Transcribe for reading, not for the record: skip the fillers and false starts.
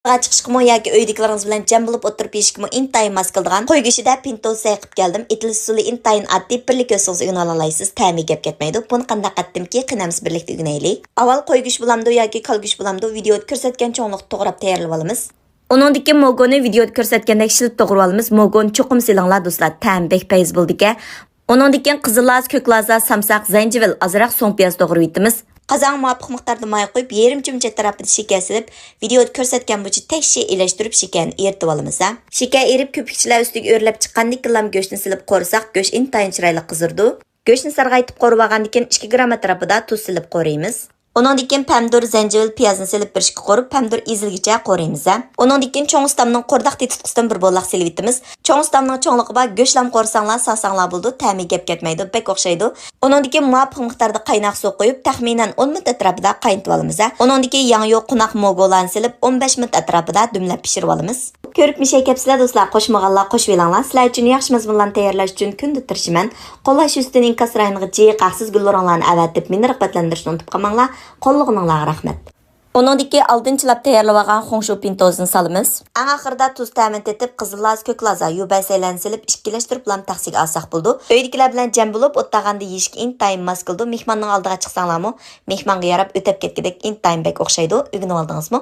Chiqishqimi yoki uydagilaringiz bilan jam bo'lib o'tirib yeyishgimi intayin mos keladigan qo'y go'shtida pinto sayqib keldim. Etil usuli intayin oddiy birlik o'zingiz o'rganib olasiz. Ta'mi gap ketmaydi. Buni qanday qatdimki qinamiz birlikda o'rganaylik. Avval qo'y go'sht bo'lamdi yoki kal go'sht bo'lamdi videoda ko'rsatgan cho'nliqda to'g'rab tayyorlab olamiz. Uningdagi mogoni videoda ko'rsatgandek shilib to'g'rab olamiz. Mogon cho'qim silinglar do'stlar. Ta'mi bek payz bo'ldi-ki. Uningdagi qizilaz, ko'klaza, samsaq, zanjivil, azroq so'ng piyoz to'g'rab yetamiz. Qazan muvafiq miqdorda may qo'yib, yarim cho'mcha tarafida shakar silib, videoda ko'rsatgan bo'yicha tekshi elashtirib shakarni eritib olamiz. Shakar erib ko'pikchilar ustiga o'rlab chiqqandan keyin go'shtni silib qo'rsak, go'sht intayin chiroyli qizirdi. Go'shtni sarg'aytib qo'rib olgandan keyin 2 gram atrofida tuz silib qo'raymiz. Uningdan keyin pomidor, zanjivil, piyozni silib birishga qo'rib, pomidor ezilgicha qo'raymiz. Uningdan keyin cho'ng ustamning qo'rdoq tetitqisidan bir bo'loq silib yetamiz. Cho'ng ustamning cho'ngligiga go'shtlam qo'rsanglar, sasanglar bo'ldi, ta'mi gap ketmaydi, bek o'xshaydi. Uningdan keyin muvafiq miqdorda qaynoq suv qo'yib, taxminan 10 minut atrofida qaynatib olamiz. Uningdan keyin yangi yo'q qunoq mogolarni silib, 15 minut atrofida dumlab pishirib olamiz. Ko'rib mishay kapsizlar do'stlar, qo'shmaganlar qo'shib elanglar. Sizlar uchun yaxshi mazmunlarni tayyorlash uchun kunda tirishiman. Qo'llash ustining kasraynigichi, qaqsiz gullaringlarni avatib, meni rag'batlantirishni unutib qolmanglar. Qo'llig'ingizga rahmat. Uningdagi oldinchilab tayyorlab olgan xo'ngshu pintozni solamiz. Eng oxirida tuz ta'min etib, qizilaz, ko'klaza, yubasaylarni silib, ishkilashtirib bilan taqsiga olsak bo'ldi. Uydagilar bilan jam bo'lib, o'taganda yeyishga intayin mos keldi. Mehmonning oldiga chiqsanglarmi, mehmonga yarab o'tib ketgidek intayin bek o'xshaydi. O'rganib oldingizmi?